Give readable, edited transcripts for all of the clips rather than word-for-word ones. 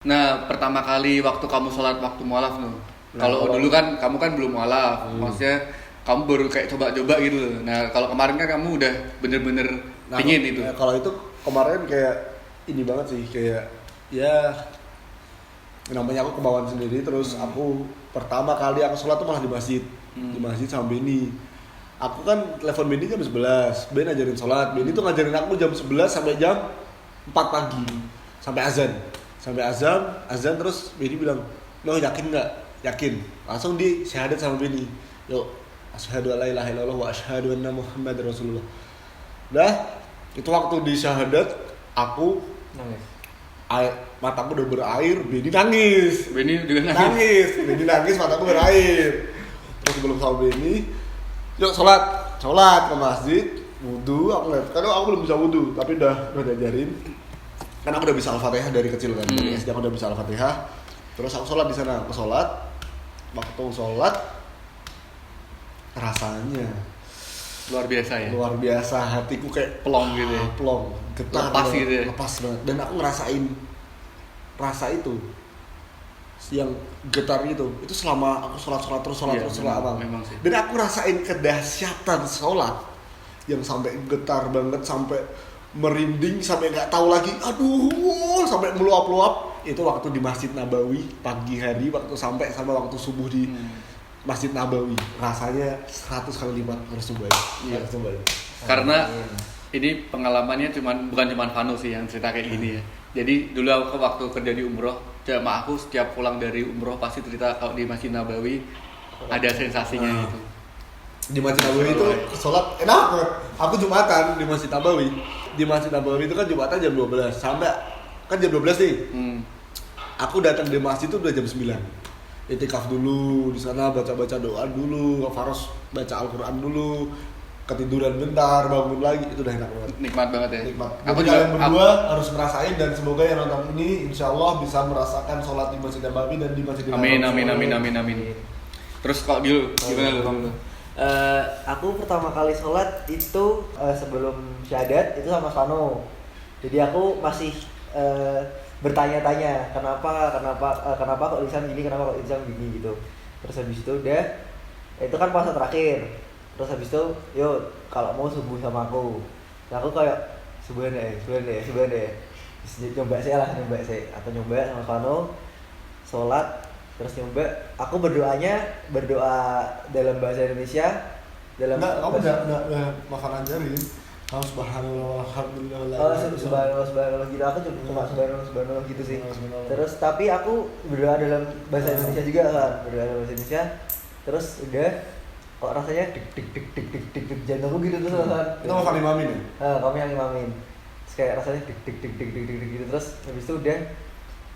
Nah, pertama kali waktu kamu sholat waktu mualaf tuh. Kalau dulu kan kamu kan belum mualaf, maksudnya kamu baru kayak coba-coba gitu loh. Nah, kalau kemarin kan kamu udah bener-bener pingin itu. Kalau itu kemarin kayak ini banget sih, kayak ya namanya aku kemauan sendiri. Terus aku pertama kali aku sholat tuh malah di masjid, di masjid sama Beni. Aku kan telepon Beni jam 11, Ben ajarin sholat. Beni tuh ngajarin aku jam 11 sampai jam 4 pagi, sampai azan terus Beni bilang, lo yakin nggak? Yakin. Langsung di syahadat sama Beni. Yuk, asyhadu alla ilaha illallah wa asyhadu anna muhammadar rasulullah. Dah, itu waktu di syahadat aku nangis. Mataku udah berair, Beni nangis. Beni juga nangis. Beni nangis, mataku berair. Terus sebelum sama Beni, yuk sholat ke masjid, wudu. Aku lihat, karena aku belum bisa wudu, tapi udah diajarin. Karena aku udah bisa Al-Fatihah dari kecil kan, dari SD aku udah bisa Al-Fatihah. Terus aku sholat di sana, aku sholat. Waktu sholat, rasanya Luar biasa ya. luar biasa, hatiku kayak Plong gitu ya. plong, getar, Lepas gitu ya. lepas banget. Dan aku ngerasain rasa itu, yang getar itu selama aku sholat terus Iya, selama. memang sih. Dan aku rasain kedahsyatan sholat yang sampai getar banget, sampai merinding, sampai nggak tahu lagi, aduh, sampai meluap-luap. Itu waktu di Masjid Nabawi pagi hari, waktu sampai sama waktu subuh di Masjid Nabawi, rasanya 100 kali lipat harus cobain. Iya. Harus cobain. Karena ini pengalamannya bukan cuma Vanu sih yang cerita kayak gini ya. Jadi dulu aku waktu kerja di umroh, jamaah aku setiap pulang dari umroh pasti cerita kalau di Masjid Nabawi ada sensasinya gitu. Di Masjid Nabawi itu sholat enak banget. Aku Jumatan di Masjid Nabawi. Di Masjid Nabawi itu kan Jumatan jam 12 sampai kan jam 12 nih. Aku datang di masjid itu udah jam 9. Itikaf dulu di sana, baca-baca doa dulu, Faros baca Al-Qur'an dulu, ketiduran bentar, bangun lagi, itu udah enak banget. Nikmat banget ya. Nikmat. Aku Jadi juga kalian berdua harus ngerasain, dan semoga yang nonton ini insyaallah bisa merasakan sholat di Masjid Nabawi dan di Masjid Amin. Terus kalau gimana lu kamu? Aku pertama kali sholat itu sebelum syahadat itu sama Vano. Jadi aku masih bertanya-tanya kenapa kok Ihsan gini, kenapa kok Ihsan gini gitu. Terus habis itu udah itu kan puasa terakhir. Terus habis itu yuk kalau mau subuh sama aku. Nah, aku kayak subuhan deh. Nyoba saya atau nyoba sama Vano sholat. Terus nyoba, aku berdoa dalam bahasa Indonesia. Kamu udah makan ajarin. Kamu subhanallah, alhamdulillah. Subhanallah gitu. Aku cuma subhanallah gitu sih. Terus tapi aku berdoa dalam bahasa Indonesia juga kan, berdoa dalam bahasa Indonesia. Terus udah kok rasanya dik jantungku gitu terus kan. Itu makan imamin ya? Kamu yang imamin. Terus kayak rasanya dik gitu. Terus habis itu udah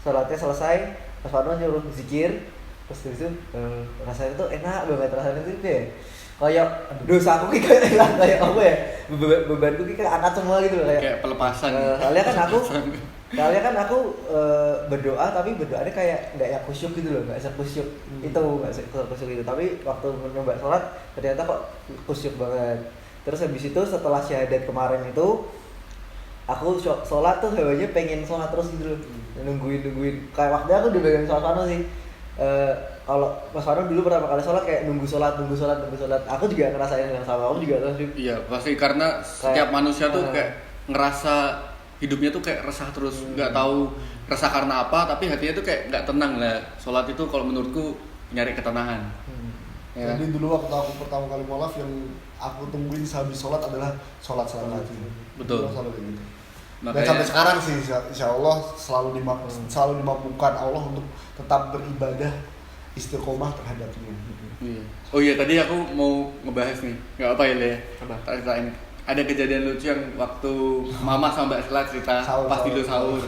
sholatnya selesai. Mas Farno nyuruh zikir, terus itu rasanya tuh enak banget, rasanya tuh deh kayak dosa aku kayak hilang, kayak apa ya, bebanku kayak angkat semua gitu loh, kayak pelepasan. Soalnya kan aku berdoa, tapi berdoanya kayak nggak yang khusyuk gitu loh, nggak sekhusyuk itu, tapi waktu nyoba sholat ternyata kok khusyuk banget. Terus habis itu setelah syahadat kemarin itu aku sholat tuh hawanya pengen sholat terus gitu loh, nungguin kayak waktu aku udah pengen sholat Vano sih. Kalau Mas Vano dulu pertama kali sholat kayak nunggu sholat. Aku juga ngerasain yang sama, aku juga terus. Iya pasti, karena setiap manusia tuh kayak ngerasa hidupnya tuh kayak resah terus, nggak tahu resah karena apa, tapi hatinya tuh kayak nggak tenang lah. Sholat itu kalau menurutku nyari ketenangan. Ya. Jadi dulu waktu aku pertama kali mualaf, yang aku tungguin sehabis sholat adalah sholat hati. Betul. Selalu kayak gitu. Dan Makanya, sampai sekarang sih insya Allah selalu dimampukan Allah untuk tetap beribadah istiqomah terhadapnya. iya. Oh iya, tadi aku mau ngebahas nih, nggak apa ya Le? Tak ceritain. Ada kejadian lucu yang waktu Mama sama Mbak Sela cerita pas tidur sahur.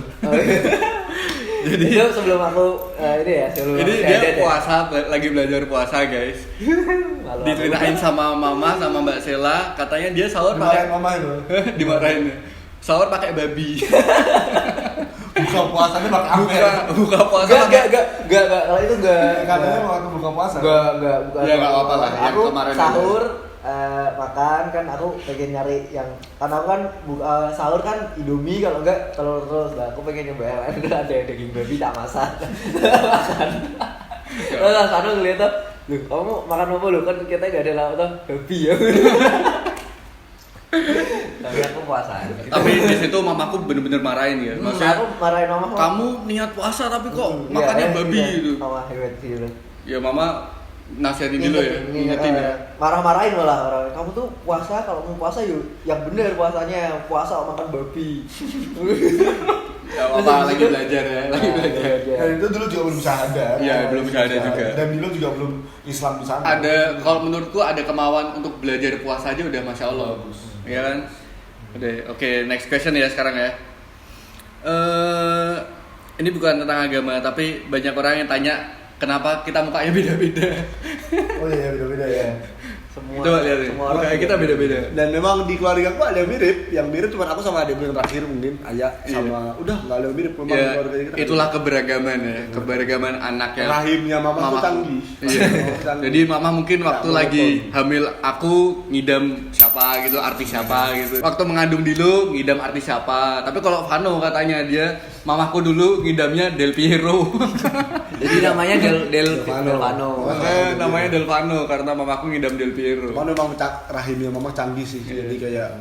Jadi itu sebelum aku Ini dia puasa, lagi belajar puasa guys. Diceritain sama Mama sama Mbak Sela, katanya dia sahur pakai Mama itu. dimarahin. Sahur pakai babi. Buka puasanya pakai apa? Buka puasa Enggak, kalau itu enggak. Katanya waktu buka puasa. Enggak. Ya enggak apa-apa lah. Yang Aku kemarin sahur makan kan aku pengen nyari yang karena aku kan sahur kan Indomie kalau enggak telur terus lah aku pengen nyoba yang lain ada daging babi tak masak makan terus aku ngeliat tuh loh kamu makan apa lo kan kita gak ada lauk tuh babi ya tapi aku puasa Tapi di situ mamaku bener-bener marahin ya. Maksudnya aku marahin mama kamu niat puasa tapi kok makannya babi gitu. mama hebat gitu Ya mama nasihatin dulu ya, ngingetin ya. Marah-marahin malah orang. Kamu tuh puasa kalau mau puasa yuk yang bener puasanya. Puasa makan babi. Ya apa lagi belajar ya, lagi belajar. Dan itu dulu juga belum sadar. Iya, belum sadar juga. Dan dulu juga belum Islam di sana. Ada kalau menurutku ada kemauan untuk belajar puasa aja udah masya Allah. Iya kan? Udah, oke, next question ya sekarang ya. Ini bukan tentang agama tapi banyak orang yang tanya kenapa kita mukanya beda-beda. Oh iya, beda-beda ya. Coba lihat nih, mukanya kita beda-beda. Dan memang di keluarga aku ada yang mirip. Yang mirip cuma aku sama adikku yang terakhir mungkin, ayah sama udah nggak ada yang mirip. Memang Ya, keluarga kita. itulah keberagaman ya, keberagaman anak yang Rahimnya mama tuh canggih. Iya. Canggih. Jadi mama mungkin waktu Nggak lagi monoton. hamil aku ngidam siapa gitu, artis siapa gitu. Waktu mengandung dulu ngidam artis siapa. Tapi kalau Vano katanya dia, mamaku dulu ngidamnya Del Piero. Jadi namanya Del Vano. Makanya namanya Del Vano karena mamaku ngidam Del Piero. Cuman memang rahimnya mama canggih sih. Jadi kayak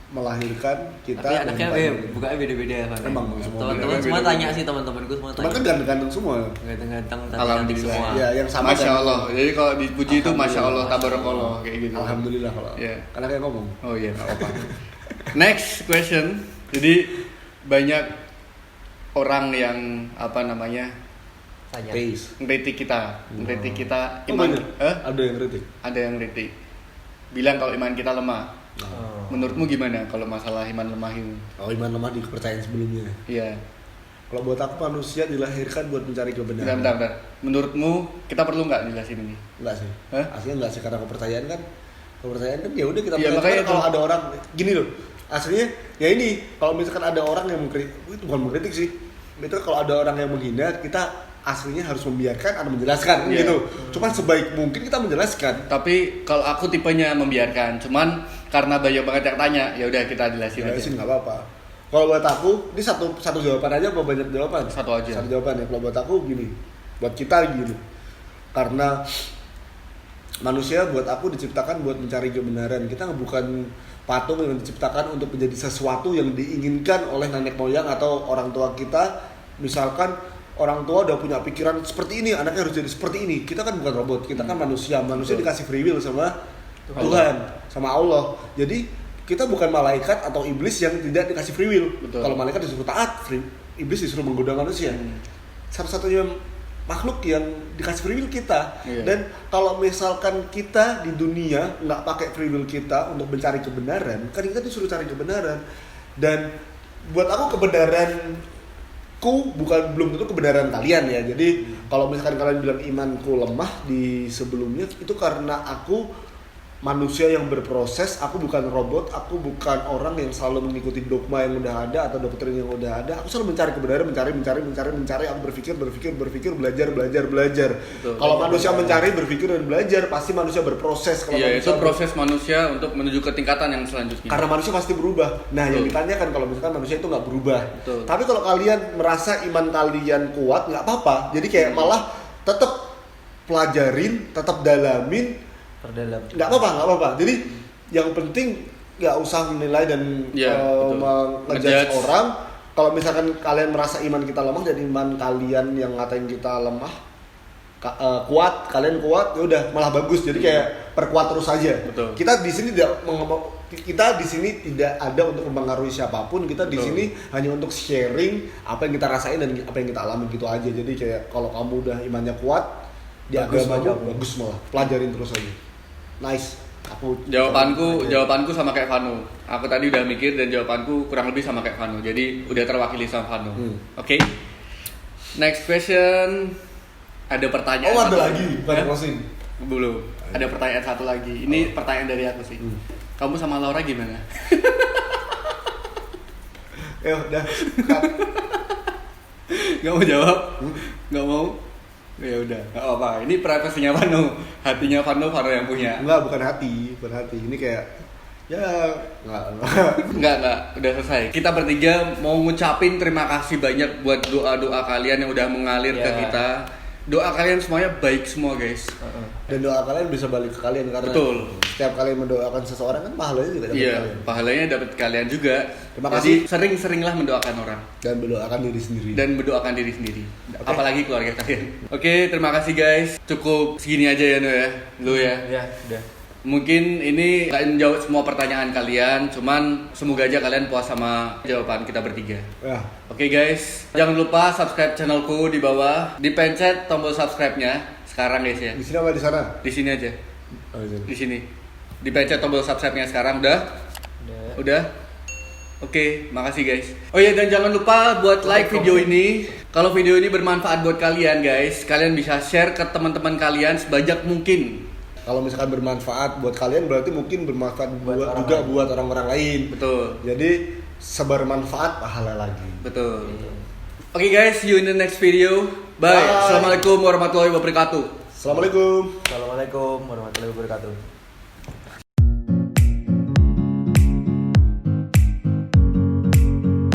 melahirkan kita. tapi anaknya dan bukannya beda-beda kan Emang semua teman-teman semua beda-beda. tanya sih teman-temanku semua Cuman kan tanya ganteng-ganteng semua. ganteng-ganteng cantik Alhamdulillah. semua Ya, yang sama Masya kan. Allah. Jadi kalau dipuji itu Masya Allah, tabarakallah kayak gitu. Alhamdulillah kalau. Iya. Karena kayak ngomong. Oh iya, nggak apa-apa. Next question. Jadi banyak orang yang apa namanya tanya Taste. ngeritik kita Oh, iman. banyak? Ada yang kritik. Ada yang ngeritik. Bilang kalau iman kita lemah. Oh. Menurutmu gimana kalau masalah iman lemah ini? Oh, iman lemah di kepercayaan sebelumnya. Iya. Kalau buat aku manusia dilahirkan buat mencari kebenaran. Bentar. Menurutmu kita perlu nggak jelasin ini? Enggak sih. Hah? Aslinya enggak sih karena kepercayaan kan ya udah kita Iya, percaya. makanya Cuman kalau itu. ada orang gini loh. Aslinya ya ini kalau misalkan ada orang yang mengkritik, itu bukan mengkritik sih. Itu kalau ada orang yang menghina, kita aslinya harus membiarkan atau menjelaskan Iya. gitu. Cuman sebaik mungkin kita menjelaskan. Tapi kalau aku tipenya membiarkan, cuman karena banyak banget yang tanya, ya udah kita jelasin aja. Jelasin nggak apa-apa. Kalau buat aku, ini satu jawaban aja apa banyak jawaban? Satu aja. Satu jawaban ya. Kalau buat aku gini, buat kita gini. Karena manusia buat aku diciptakan buat mencari kebenaran. Kita bukan patung yang diciptakan untuk menjadi sesuatu yang diinginkan oleh nenek moyang atau orang tua kita. Misalkan orang tua udah punya pikiran seperti ini, anaknya harus jadi seperti ini. Kita kan bukan robot, kita kan manusia. Manusia dikasih free will sama Tuhan, sama Allah. Jadi kita bukan malaikat atau iblis yang tidak dikasih free will. Betul. Kalau malaikat disuruh taat, iblis disuruh menggoda manusia. Satu-satunya makhluk yang dikasih free will kita. Iya. Dan kalau misalkan kita di dunia nggak pakai free will kita untuk mencari kebenaran, kan kita disuruh cari kebenaran. Dan buat aku kebenaranku belum tentu kebenaran kalian ya. Jadi kalau misalkan kalian bilang imanku lemah di sebelumnya, itu karena aku manusia yang berproses. Aku bukan robot, aku bukan orang yang selalu mengikuti dogma yang udah ada atau doktrin yang udah ada. Aku selalu mencari kebenaran, mencari. Aku berpikir, belajar. Betul. Kalau manusia mencari, berpikir dan belajar, pasti manusia berproses. Kalau Iya, itu manusia proses manusia untuk menuju ke tingkatan yang selanjutnya. karena manusia pasti berubah. Nah, yang Betul. ditanyakan kalau misalkan manusia itu nggak berubah. Betul. Tapi kalau kalian merasa iman kalian kuat, nggak apa-apa. Jadi kayak malah tetap pelajarin, tetap dalamin, terdalam nggak apa-apa. Jadi yang penting nggak usah menilai dan Iya, betul. ngejudge Ngejudge. orang. Kalau misalkan kalian merasa iman kita lemah dan iman kalian yang ngatain kita lemah, kuat, kalian kuat, ya udah malah bagus. Jadi kayak perkuat terus aja. Betul. Kita di sini tidak ada untuk mempengaruhi siapapun. Kita di Betul. sini hanya untuk sharing apa yang kita rasain dan apa yang kita alami gitu aja. Jadi kayak kalau kamu udah imannya kuat di Bagus agamamu, malah. bagus malah. Pelajarin terus aja. Nice. Jawabanku sama kayak Vano. Aku tadi udah mikir dan jawabanku kurang lebih sama kayak Vano. Jadi udah terwakili sama Vano. Oke. Next question. Ada pertanyaan. Oh, ada satu lagi, bukan Hah? closing. Belum. Ada pertanyaan satu lagi. Ini pertanyaan dari aku sih. Kamu sama Laura gimana? Ya udah. Gak mau jawab? Gak mau? Ya udah, nggak apa-apa. Ini privasinya Vano, hatinya Vano yang punya. Enggak, bukan hati. Ini kayak ya enggak. Enggak, udah selesai. Kita bertiga mau ngucapin terima kasih banyak buat doa-doa kalian yang udah mengalir ke Ya. kita. Doa kalian semuanya baik semua, guys. Dan doa kalian bisa balik ke kalian karena Betul. setiap kalian mendoakan seseorang kan pahalanya juga dapat Iya, kalian. pahalanya dapat kalian juga. Terima Jadi kasih. sering-seringlah mendoakan orang Dan mendoakan diri sendiri. dan mendoakan diri sendiri. Oke. Apalagi keluarga kalian. Oke, terima kasih guys. Cukup segini aja ya, No ya. Lu ya. Ya, udah. Mungkin ini nggak menjawab semua pertanyaan kalian, cuman semoga aja kalian puas sama jawaban kita bertiga. Ya, Oke guys, jangan lupa subscribe channelku di bawah, dipencet tombol subscribe-nya sekarang guys ya. di sini apa di sana? Di sini aja, Oh, di sini. di sini. Dipencet tombol subscribe-nya sekarang, udah? Udah. Udah? Oke, makasih guys. Oh iya, dan jangan lupa buat like video ini. Kalau video ini bermanfaat buat kalian guys, kalian bisa share ke teman-teman kalian sebanyak mungkin. Kalau misalkan bermanfaat buat kalian berarti mungkin bermanfaat Buat orang juga lain. buat orang-orang lain. Betul, Jadi sebermanfaat pahala lagi. betul. Oke guys, see you in the next video. Bye. Bye. Assalamualaikum warahmatullahi wabarakatuh. Assalamualaikum. Assalamualaikum warahmatullahi wabarakatuh.